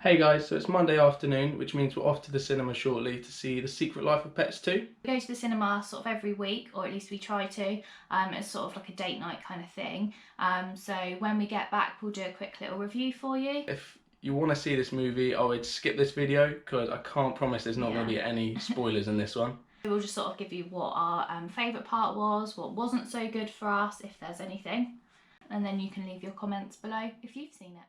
Hey guys, so it's Monday afternoon, which means we're off to the cinema shortly to see The Secret Life of Pets 2. We go to the cinema sort of every week, or at least we try to. It's sort of like a date night kind of thing. So when we get back, we'll do a quick little review for you. If you want to see this movie, I would skip this video because I can't promise there's not going to be any spoilers in this one. We'll just sort of give you what our favourite part was, what wasn't so good for us, if there's anything. And then you can leave your comments below if you've seen it.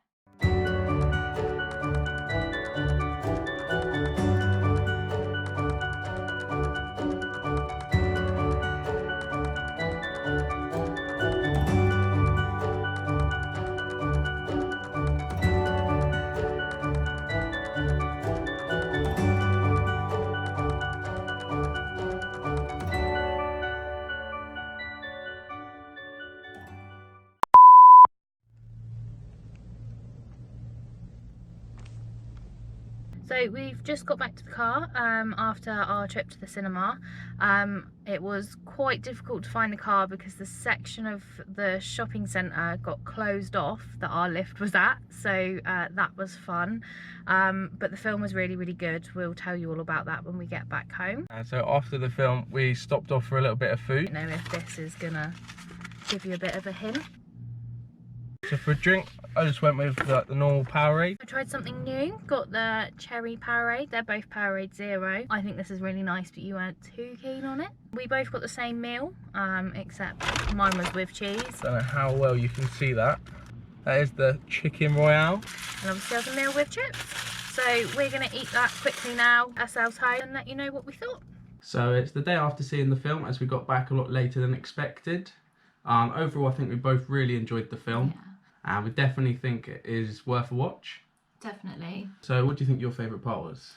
So we've just got back to the car after our trip to the cinema. It was quite difficult to find the car because the section of the shopping centre got closed off that our lift was at, so that was fun. But the film was really good. We'll tell you all about that when we get back home. So after the film we stopped off for a little bit of food. I don't know if this is gonna give you a bit of a hint. So for a drink I just went with the normal Powerade. I tried something new, got the cherry Powerade. They're both Powerade Zero. I think this is really nice, but you weren't too keen on it. We both got the same meal, except mine was with cheese. I don't know how well you can see that. That is the Chicken Royale. And obviously I have a meal with chips. So we're gonna eat that quickly now, ourselves home, and let you know what we thought. So it's the day after seeing the film, as we got back a lot later than expected. Overall I think we both really enjoyed the film. Yeah. We definitely think it is worth a watch. Definitely. So what do you think your favourite part was?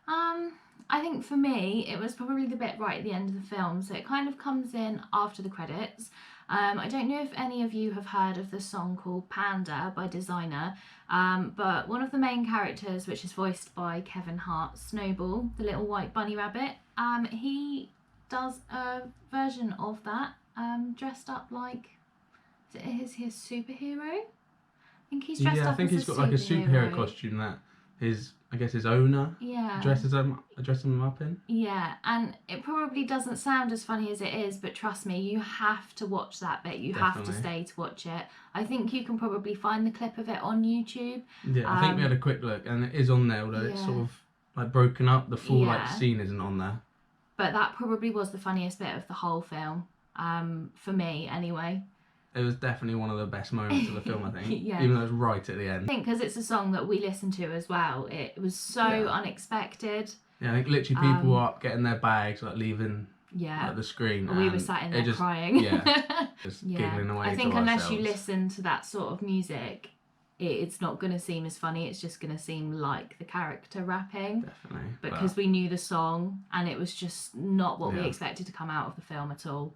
I think for me, it was probably the bit right at the end of the film. So it kind of comes in after the credits. I don't know if any of you have heard of the song called Panda by Designer, but one of the main characters, which is voiced by Kevin Hart, Snowball, the little white bunny rabbit, he does a version of that dressed up like, is he a superhero? I think he's dressed up as a superhero. Yeah, I think he's got like a superhero costume that his owner dresses him up in. Yeah, and it probably doesn't sound as funny as it is, but trust me, you have to watch that bit. You have to stay to watch it. I think you can probably find the clip of it on YouTube. Yeah, I think we had a quick look and it is on there, although it's sort of like broken up. The full like scene isn't on there. But that probably was the funniest bit of the whole film, for me anyway. It was definitely one of the best moments of the film, I think. Yeah. Even though it was right at the end. I think because it's a song that we listened to as well. It was so unexpected. Yeah, I think literally people were up getting their bags, like leaving the screen. We were sat in there crying. Yeah, just giggling away. I think unless you listen to that sort of music, it's not going to seem as funny. It's just going to seem like the character rapping. Definitely. Because we knew the song and it was just not what we expected to come out of the film at all.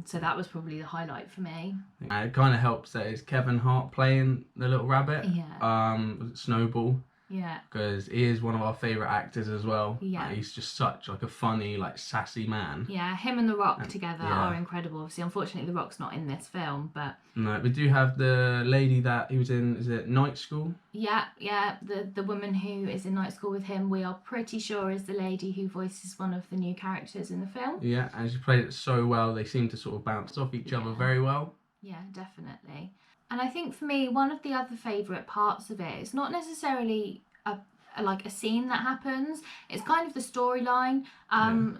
So that was probably the highlight for me. It kind of helps that it's Kevin Hart playing the little rabbit. Yeah. Snowball. Yeah. Because he is one of our favourite actors as well. Yeah. He's just such like a funny, like sassy man. Yeah, him and The Rock together are incredible. Obviously, unfortunately, The Rock's not in this film, but... No, we do have the lady that he was in, is it Night School? Yeah, the woman who is in Night School with him, we are pretty sure is the lady who voices one of the new characters in the film. Yeah, and she played it so well. They seem to sort of bounce off each other very well. Yeah, definitely. And I think for me, one of the other favourite parts of it is not necessarily like a scene that happens. It's kind of the storyline.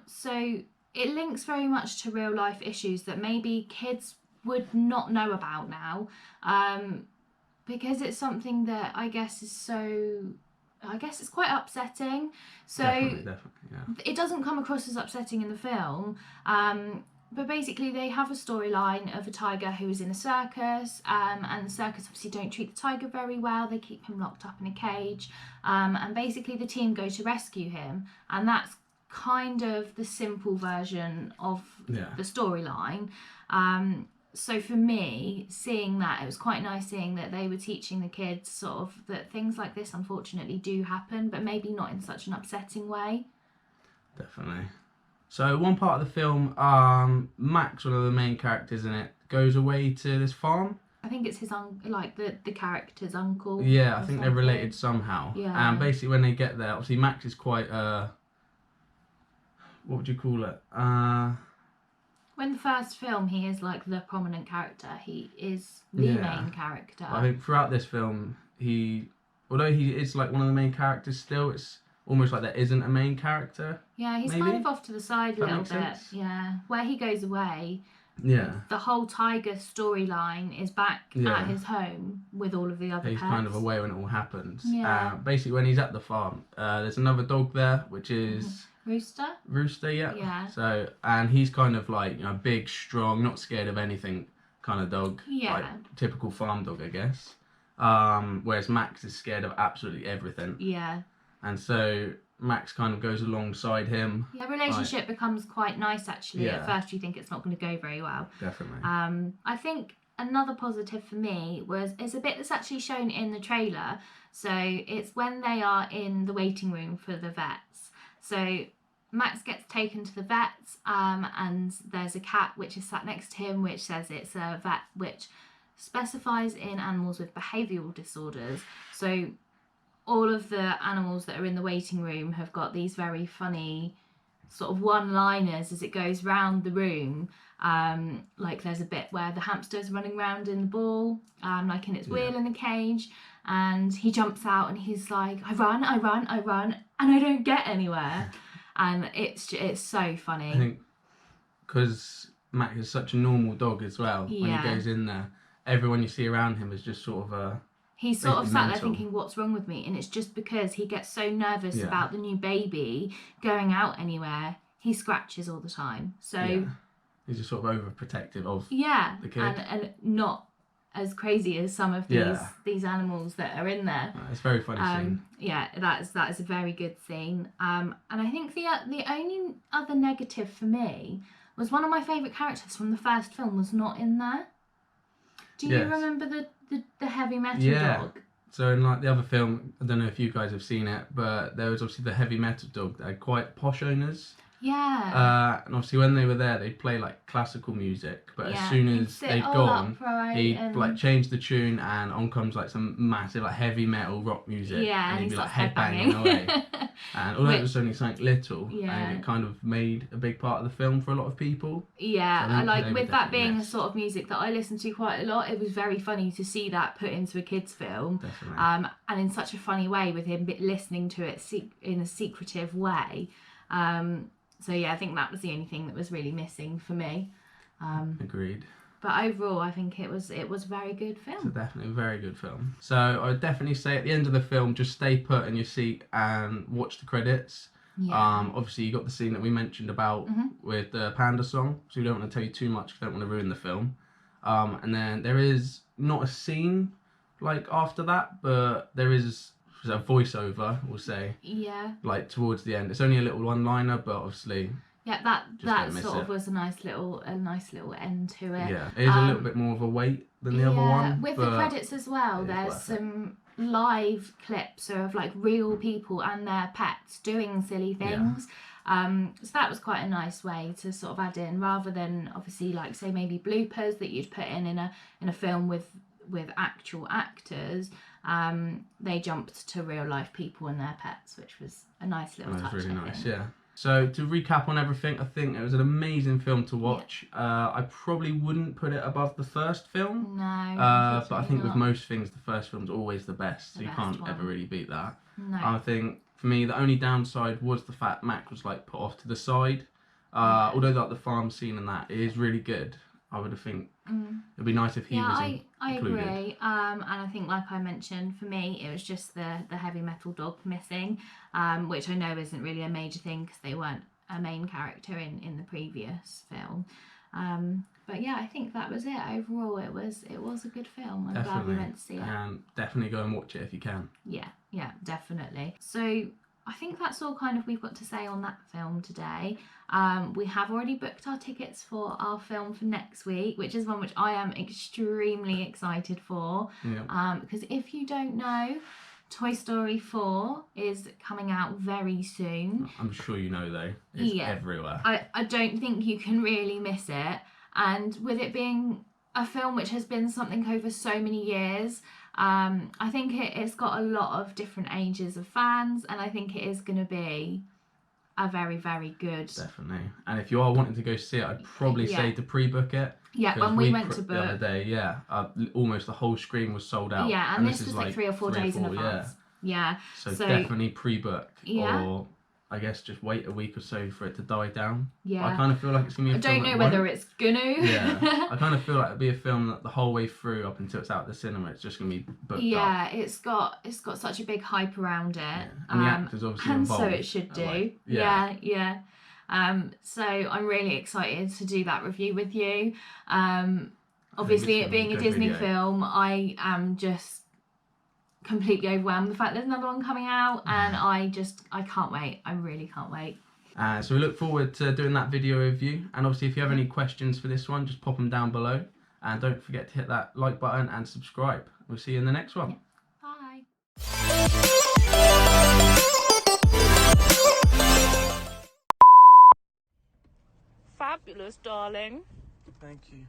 So it links very much to real life issues that maybe kids would not know about now, because it's something that I guess it's quite upsetting. So definitely, it doesn't come across as upsetting in the film. But basically they have a storyline of a tiger who is in a circus, and the circus obviously don't treat the tiger very well. They keep him locked up in a cage, and basically the team go to rescue him, and that's kind of the simple version of the storyline. So for me, seeing that, it was quite nice seeing that they were teaching the kids sort of that things like this unfortunately do happen, but maybe not in such an upsetting way. Definitely. So one part of the film, Max, one of the main characters in it, goes away to this farm think it's his like the character's uncle. Yeah, I or think they're something. related somehow. Yeah. And basically when they get there, obviously Max is quite what would you call it? When the first film, he is like the prominent character. He is the main character. I think throughout this film, although he is like one of the main characters still, it's almost like there isn't a main character. Yeah, he's maybe? kind of off to the side a That little makes bit. sense. Yeah, where he goes away. Yeah. The whole tiger storyline is back at his home with all of the other He's pets. kind of away when it all happens. Yeah. Basically, when he's at the farm, there's another dog there, which is Rooster, yeah. Yeah. So, and he's kind of like, you know, big, strong, not scared of anything kind of dog. Yeah. Like typical farm dog, I guess. Whereas Max is scared of absolutely everything. Yeah. And so Max kind of goes alongside him. The relationship becomes quite nice actually. Yeah. At first you think it's not going to go very well. Definitely. I think another positive for me is a bit that's actually shown in the trailer. So it's when they are in the waiting room for the vets. So Max gets taken to the vets, and there's a cat which is sat next to him, which says it's a vet which specifies in animals with behavioural disorders. So all of the animals that are in the waiting room have got these very funny sort of one-liners as it goes round the room. Like there's a bit where the hamster's running around in the ball, like in its wheel in a cage, and he jumps out and he's like, I run, and I don't get anywhere. And it's so funny. I think because Max is such a normal dog as well, when he goes in there, everyone you see around him is just sort of he's sort of sat there mental. thinking, what's wrong with me? And it's just because he gets so nervous about the new baby going out anywhere, he scratches all the time. So he's just sort of overprotective of the kid. and not as crazy as some of these animals that are in there. It's a very funny scene. Yeah, that is a very good scene. And I think the only other negative for me was one of my favourite characters from the first film was not in there. Do you remember the heavy metal dog? So in like the other film, I don't know if you guys have seen it, but there was obviously the heavy metal dog that had quite posh owners. Yeah. And obviously when they were there, they'd play like classical music, but as soon as they'd gone, he'd like change the tune, and on comes like some massive like heavy metal rock music, and he'd be like headbanging away. And although it was only something little, and it kind of made a big part of the film for a lot of people. Yeah, so like with that being a sort of music that I listen to quite a lot, it was very funny to see that put into a kids' film. Definitely. And in such a funny way with him listening to it in a secretive way. So yeah, I think that was the only thing that was really missing for me. Agreed. But overall, I think it was a very good film. It's definitely a very good film. So I would definitely say at the end of the film, just stay put in your seat and watch the credits. Yeah. Obviously, you got the scene that we mentioned about with the panda song, so we don't want to tell you too much because I don't want to ruin the film. And then there is not a scene like after that, but there is a voiceover, we'll say. Yeah. Like towards the end, it's only a little one-liner, but obviously. Yeah, that sort of was a nice little end to it. Yeah, it is a little bit more of a weight than the other one. With the credits as well, there's some live clips of like real people and their pets doing silly things. So that was quite a nice way to sort of add in, rather than obviously like say maybe bloopers that you'd put in a film with actual actors. They jumped to real life people and their pets, which was a nice little touch. That was really nice, yeah. So to recap on everything, I think it was an amazing film to watch. I probably wouldn't put it above the first film. No. But I think with most things, the first film's always the best. So you can't ever really beat that. No. I think for me, the only downside was the fact Mac was like put off to the side. Although like the farm scene and that is really good. I would think it'd be nice if he was included. I agree. And I think, like I mentioned, for me, it was just the heavy metal dog missing, which I know isn't really a major thing because they weren't a main character in the previous film. But yeah, I think that was it. Overall, it was a good film. I'm glad we went to see it. And definitely go and watch it if you can. Yeah, definitely. So I think that's all kind of we've got to say on that film today. We have already booked our tickets for our film for next week, which is one which I am extremely excited for. Because if you don't know, Toy Story 4 is coming out very soon. I'm sure you know though. It's everywhere. I don't think you can really miss it. And with it being a film which has been something over so many years. I think it's got a lot of different ages of fans, and I think it is going to be a very, very good. Definitely. And if you are wanting to go see it, I'd probably say to pre-book it. Yeah, when we went to book the other day, almost the whole screen was sold out. Yeah, and this was like 3 or 4 days in advance. Yeah. So definitely pre-book. Yeah. Or I guess just wait a week or so for it to die down. Yeah. But I kind of feel like it's gonna be. I don't know whether it's gonna. Yeah. I kind of feel like it'll be a film that the whole way through, up until it's out the cinema, it's just gonna be booked up. It's got such a big hype around it. Yeah. And the actors obviously involved. And so it should do. Yeah. So I'm really excited to do that review with you. Obviously, it being a Disney film, I am just completely overwhelmed. The fact there's another one coming out, and I can't wait. I really can't wait. So we look forward to doing that video review. And obviously, if you have any questions for this one, just pop them down below. And don't forget to hit that like button and subscribe. We'll see you in the next one. Bye. Fabulous, darling. Thank you.